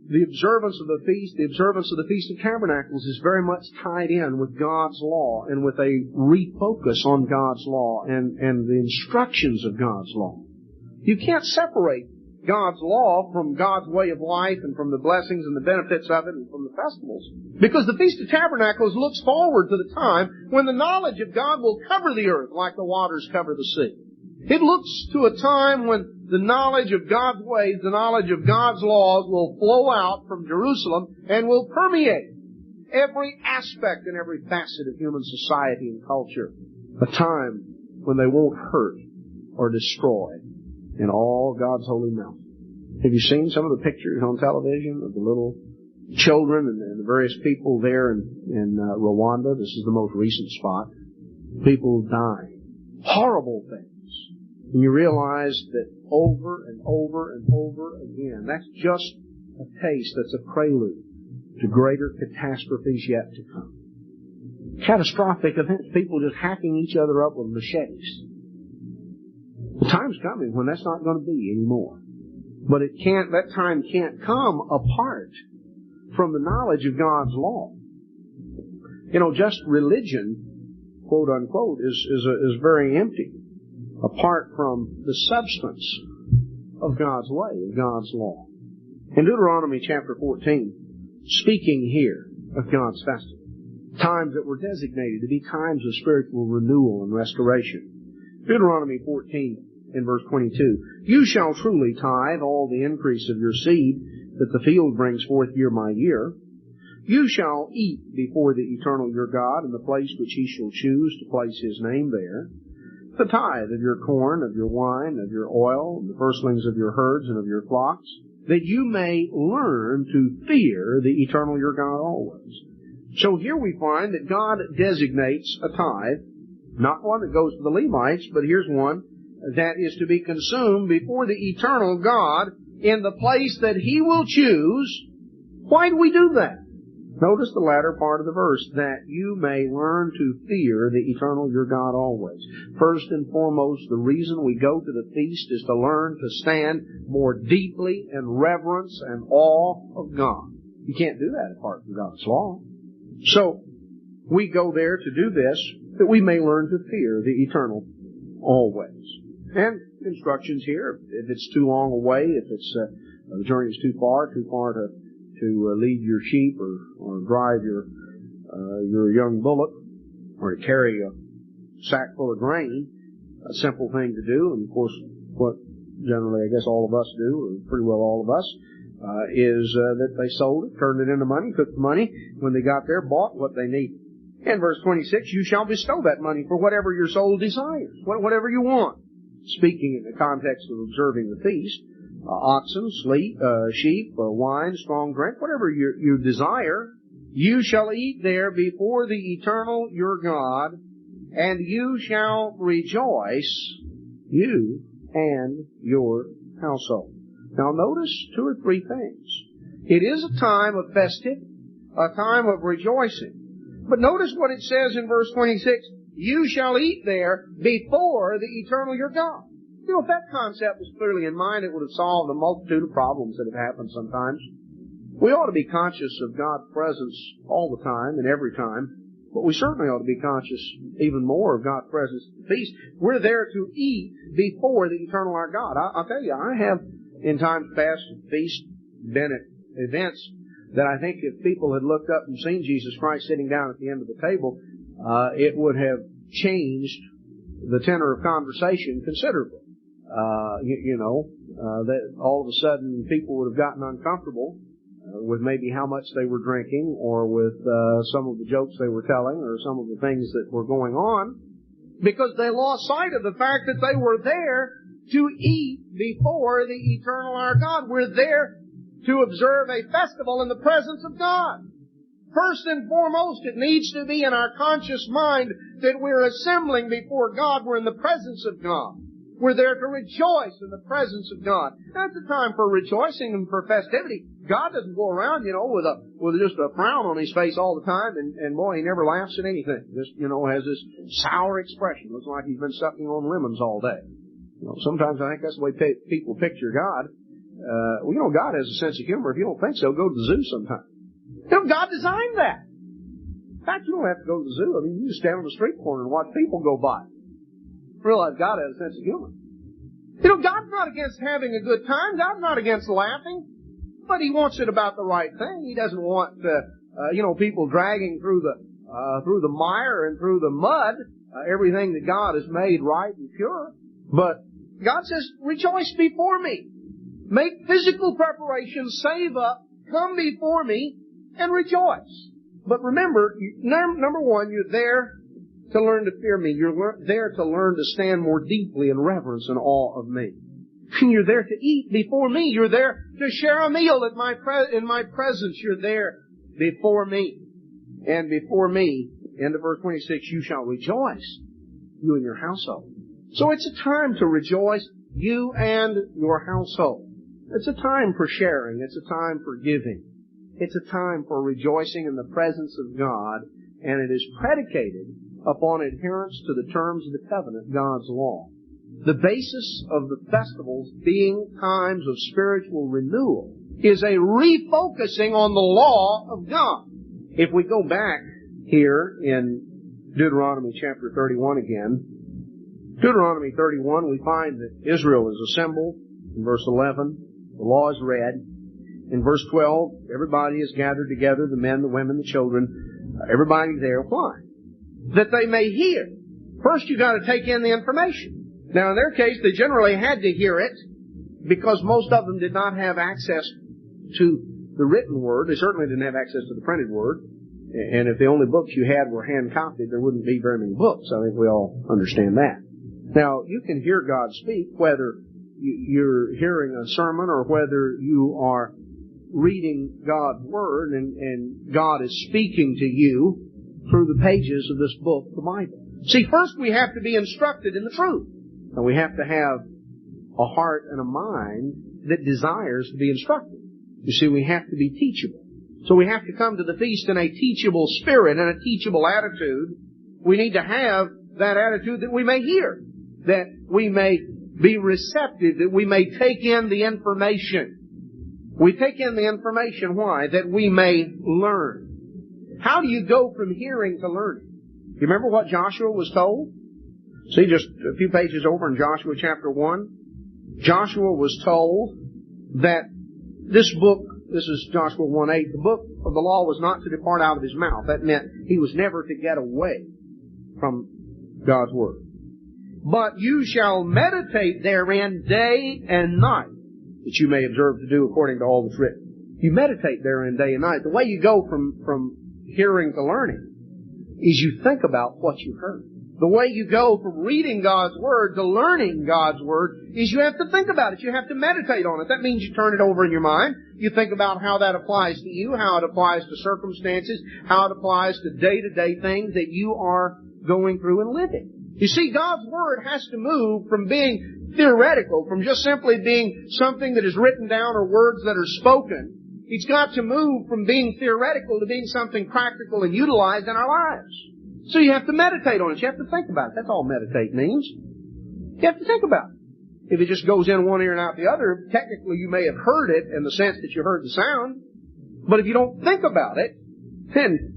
the observance of the Feast of Tabernacles is very much tied in with God's law and with a refocus on God's law and the instructions of God's law. You can't separate God's law from God's way of life and from the blessings and the benefits of it and from the festivals. Because the Feast of Tabernacles looks forward to the time when the knowledge of God will cover the earth like the waters cover the sea. It looks to a time when the knowledge of God's ways, the knowledge of God's laws will flow out from Jerusalem and will permeate every aspect and every facet of human society and culture. A time when they won't hurt or destroy in all God's holy mountain. Have you seen some of the pictures on television of the little children and the various people there in Rwanda? This is the most recent spot. People dying. Horrible things. And you realize that over and over and over again, that's just a taste, that's a prelude to greater catastrophes yet to come. Catastrophic events, people just hacking each other up with machetes. The time's coming when that's not going to be anymore. But that time can't come apart from the knowledge of God's law. Just religion, quote unquote, is very empty apart from the substance of God's way, of God's law. In Deuteronomy chapter 14, speaking here of God's festival, times that were designated to be times of spiritual renewal and restoration. Deuteronomy 14 in verse 22, "You shall truly tithe all the increase of your seed that the field brings forth year by year. You shall eat before the eternal your God in the place which he shall choose to place his name there. The tithe of your corn, of your wine, of your oil, and the firstlings of your herds and of your flocks, that you may learn to fear the eternal your God always." So here we find that God designates a tithe, not one that goes to the Levites, but here's one that is to be consumed before the eternal God in the place that he will choose. Why do we do that? Notice the latter part of the verse, that you may learn to fear the eternal your God always. First and foremost, the reason we go to the feast is to learn to stand more deeply in reverence and awe of God. You can't do that apart from God's law. So, we go there to do this, that we may learn to fear the eternal always. And instructions here, if it's too long away, if it's the journey is too far to lead your sheep or drive your young bullock, or to carry a sack full of grain, a simple thing to do. And of course, what generally I guess all of us do, or pretty well all of us, is that they sold it, turned it into money, took the money, when they got there, bought what they needed. In verse 26, you shall bestow that money for whatever your soul desires, whatever you want. Speaking in the context of observing the feast, oxen, sheep, wine, strong drink, whatever you desire, you shall eat there before the eternal your God, and you shall rejoice, you and your household. Now notice two or three things. It is a time of festivity, a time of rejoicing. But notice what it says in verse 26, you shall eat there before the eternal your God. You know, if that concept was clearly in mind, it would have solved a multitude of problems that have happened sometimes. We ought to be conscious of God's presence all the time and every time, but we certainly ought to be conscious even more of God's presence at the feast. We're there to eat before the eternal our God. I'll tell you, I have in times past at feast been at events that I think if people had looked up and seen Jesus Christ sitting down at the end of the table, it would have changed the tenor of conversation considerably. That all of a sudden people would have gotten uncomfortable with maybe how much they were drinking, or with some of the jokes they were telling, or some of the things that were going on, because they lost sight of the fact that they were there to eat before the eternal our God. We're there to observe a festival in the presence of God. First and foremost, it needs to be in our conscious mind that we're assembling before God. We're in the presence of God. We're there to rejoice in the presence of God. That's a time for rejoicing and for festivity. God doesn't go around, with just a frown on His face all the time, and boy, He never laughs at anything. Just, has this sour expression. Looks like He's been sucking on lemons all day. Sometimes I think that's the way people picture God. God has a sense of humor. If you don't think so, go to the zoo sometime. God designed that. In fact, you don't have to go to the zoo. You just stand on the street corner and watch people go by. Realize God has a sense of humor. God's not against having a good time. God's not against laughing. But He wants it about the right thing. He doesn't want, people dragging through the mire and through the mud, everything that God has made right and pure. But God says, rejoice before me. Make physical preparations, save up, come before me, and rejoice. But remember, number one, you're there to learn to fear me. You're there to learn to stand more deeply in reverence and awe of me. You're there to eat before me. You're there to share a meal in my presence. You're there before me. And before me, end of verse 26, you shall rejoice, you and your household. So it's a time to rejoice, you and your household. It's a time for sharing. It's a time for giving. It's a time for rejoicing in the presence of God, and it is predicated upon adherence to the terms of the covenant, God's law. The basis of the festivals being times of spiritual renewal is a refocusing on the law of God. If we go back here in Deuteronomy chapter 31 again, Deuteronomy 31, we find that Israel is assembled. In verse 11, the law is read. In verse 12, everybody is gathered together, the men, the women, the children, everybody there. Why? That they may hear. First you've got to take in the information. Now in their case, they generally had to hear it because most of them did not have access to the written word. They certainly didn't have access to the printed word. And if the only books you had were hand-copied, there wouldn't be very many books. I think we all understand that. Now, you can hear God speak, whether you're hearing a sermon or whether you are reading God's Word and God is speaking to you through the pages of this book, the Bible. See, first we have to be instructed in the truth. And we have to have a heart and a mind that desires to be instructed. You see, we have to be teachable. So we have to come to the feast in a teachable spirit and a teachable attitude. We need to have that attitude that we may hear, that we may be receptive, that we may take in the information. We take in the information, why? That we may learn. How do you go from hearing to learning? You remember what Joshua was told? See, just a few pages over in Joshua chapter 1. Joshua was told that this book, this is Joshua 1:8, the book of the law was not to depart out of his mouth. That meant he was never to get away from God's Word. But you shall meditate therein day and night, that you may observe to do according to all that's written. You meditate therein day and night. The way you go from hearing to learning is you think about what you heard. The way you go from reading God's Word to learning God's Word is you have to think about it. You have to meditate on it. That means you turn it over in your mind. You think about how that applies to you, how it applies to circumstances, how it applies to day-to-day things that you are going through and living. You see, God's Word has to move from being theoretical, from just simply being something that is written down or words that are spoken. It's got to move from being theoretical to being something practical and utilized in our lives. So you have to meditate on it. You have to think about it. That's all meditate means. You have to think about it. If it just goes in one ear and out the other, technically you may have heard it in the sense that you heard the sound. But if you don't think about it, then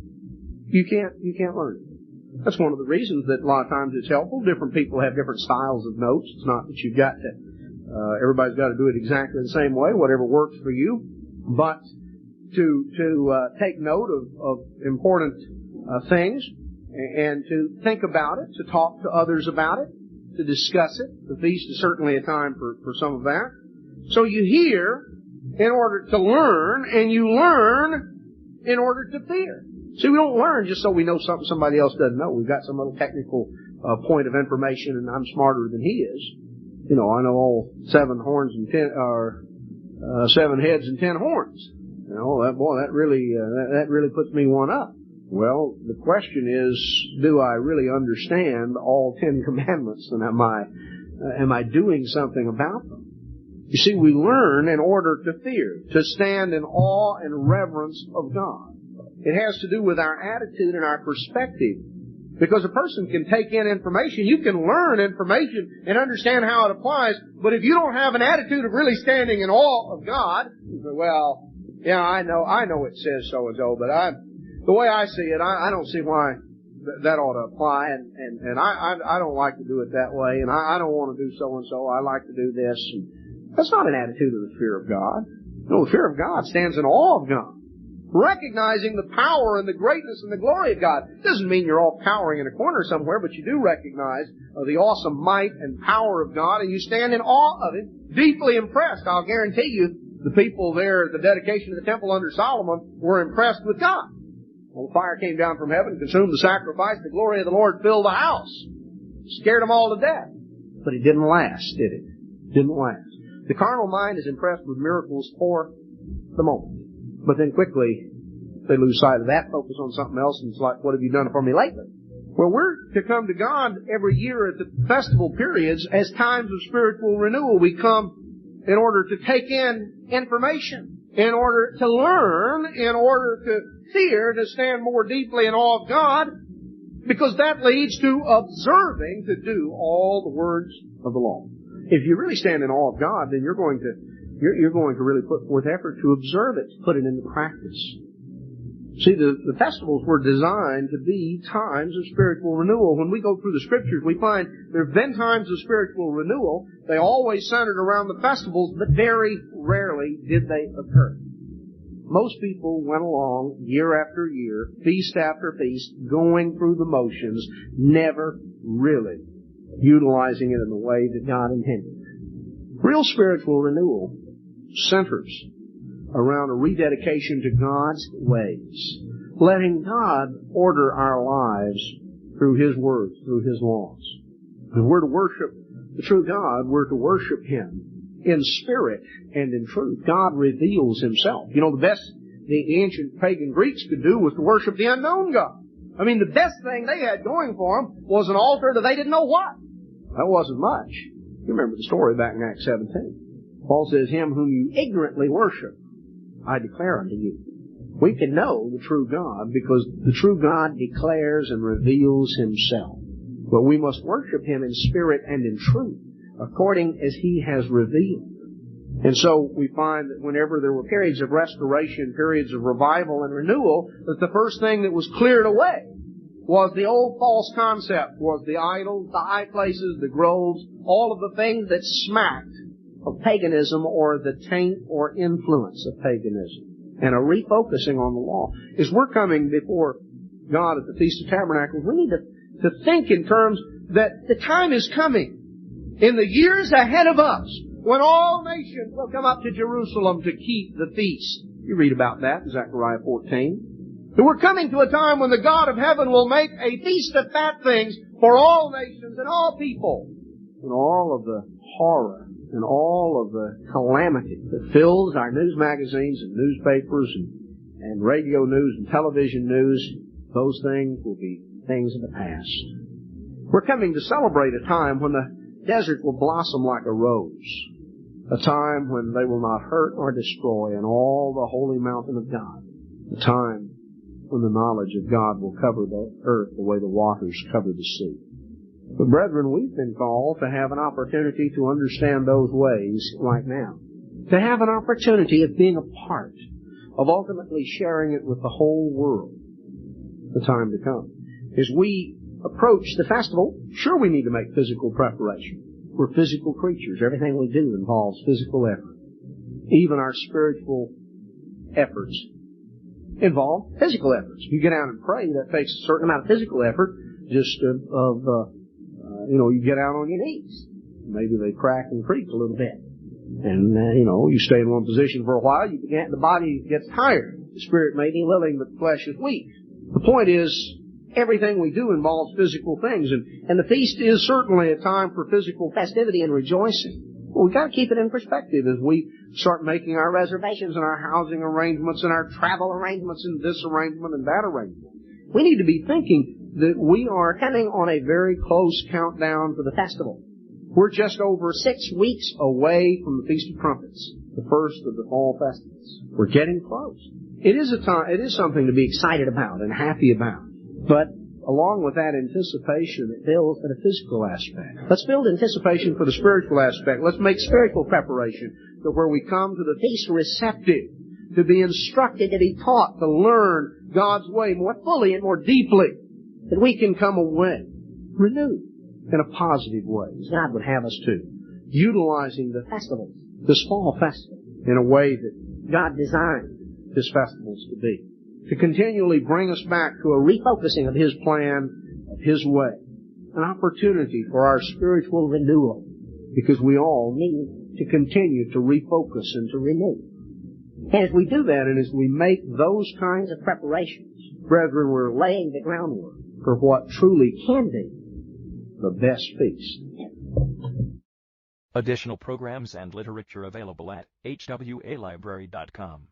you can't learn it. That's one of the reasons that a lot of times it's helpful. Different people have different styles of notes. It's not that you've got to, everybody's got to do it exactly the same way, whatever works for you. But to take note of important things, and to think about it, to talk to others about it, to discuss it. The feast is certainly a time for some of that. So you hear in order to learn, and you learn in order to fear. See, we don't learn just so we know something somebody else doesn't know. We've got some little technical point of information, and I'm smarter than he is. You know, I know all 7 horns and 7 heads and 10 horns. You know, that really puts me one up. Well, the question is, do I really understand all 10 commandments, and am I doing something about them? You see, we learn in order to fear, to stand in awe and reverence of God. It has to do with our attitude and our perspective. Because a person can take in information, you can learn information and understand how it applies, but if you don't have an attitude of really standing in awe of God, you say, well, yeah, I know it says so and so, but the way I see it, I don't see why that ought to apply, and I don't like to do it that way, and I don't want to do so and so. I like to do this. And that's not an attitude of the fear of God. No, the fear of God stands in awe of God, recognizing the power and the greatness and the glory of God. It doesn't mean you're all cowering in a corner somewhere, but you do recognize the awesome might and power of God, and you stand in awe of it, deeply impressed. I'll guarantee you, the people there at the dedication of the temple under Solomon were impressed with God. Well, the fire came down from heaven, consumed the sacrifice. The glory of the Lord filled the house. Scared them all to death. But it didn't last, did it? Didn't last. The carnal mind is impressed with miracles for the moment. But then quickly, they lose sight of that, focus on something else, and it's like, what have you done for me lately? Well, we're to come to God every year at the festival periods as times of spiritual renewal. We come in order to take in information, in order to learn, in order to fear, to stand more deeply in awe of God, because that leads to observing to do all the words of the law. If you really stand in awe of God, then you're going to really put forth effort to observe it, to put it into practice. See, the festivals were designed to be times of spiritual renewal. When we go through the Scriptures, we find there have been times of spiritual renewal. They always centered around the festivals, but very rarely did they occur. Most people went along year after year, feast after feast, going through the motions, never really utilizing it in the way that God intended. Real spiritual renewal centers around a rededication to God's ways, letting God order our lives through His Word, through His laws. And we're to worship the true God. We're to worship Him in spirit and in truth. God reveals Himself. You know, the best the ancient pagan Greeks could do was to worship the unknown God. I mean, the best thing they had going for them was an altar that they didn't know what. That wasn't much. You remember the story back in Acts 17. Paul says, Him whom you ignorantly worship, I declare unto you. We can know the true God because the true God declares and reveals Himself. But we must worship Him in spirit and in truth, according as He has revealed. And so we find that whenever there were periods of restoration, periods of revival and renewal, that the first thing that was cleared away was the old false concept, was the idols, the high places, the groves, all of the things that smacked of paganism or the taint or influence of paganism. And a refocusing on the law. As we're coming before God at the Feast of Tabernacles, we need to think in terms that the time is coming in the years ahead of us when all nations will come up to Jerusalem to keep the feast. You read about that in Zechariah 14. And we're coming to a time when the God of heaven will make a feast of fat things for all nations and all people. And all of the horror and all of the calamity that fills our news magazines and newspapers and radio news and television news, those things will be things of the past. We're coming to celebrate a time when the desert will blossom like a rose, a time when they will not hurt or destroy in all the holy mountain of God, a time when the knowledge of God will cover the earth the way the waters cover the sea. But brethren, we've been called to have an opportunity to understand those ways right now, to have an opportunity of being a part, of ultimately sharing it with the whole world, the time to come. As we approach the festival, sure we need to make physical preparation. We're physical creatures. Everything we do involves physical effort. Even our spiritual efforts involve physical efforts. You get out and pray, that takes a certain amount of physical effort, just you get out on your knees. Maybe they crack and creak a little bit. And, you stay in one position for a while, the body gets tired. The spirit may be willing, but the flesh is weak. The point is, everything we do involves physical things, and the feast is certainly a time for physical festivity and rejoicing. Well, we've got to keep it in perspective as we start making our reservations and our housing arrangements and our travel arrangements and this arrangement and that arrangement. We need to be thinking that we are coming on a very close countdown to the festival. We're just over 6 weeks away from the Feast of Trumpets, the first of the fall festivals. We're getting close. It is something to be excited about and happy about. But along with that anticipation, it builds in a physical aspect. Let's build anticipation for the spiritual aspect. Let's make spiritual preparation to where we come to the feast receptive, to be instructed, to be taught, to learn God's way more fully and more deeply, that we can come away renewed in a positive way, as God would have us to, utilizing the festivals, this fall festival, in a way that God designed His festivals to be, to continually bring us back to a refocusing of His plan, of His way, an opportunity for our spiritual renewal, because we all need to continue to refocus and to renew. And as we do that, and as we make those kinds of preparations, brethren, we're laying the groundwork for what truly can be the best feast. Additional programs and literature available at hwalibrary.com.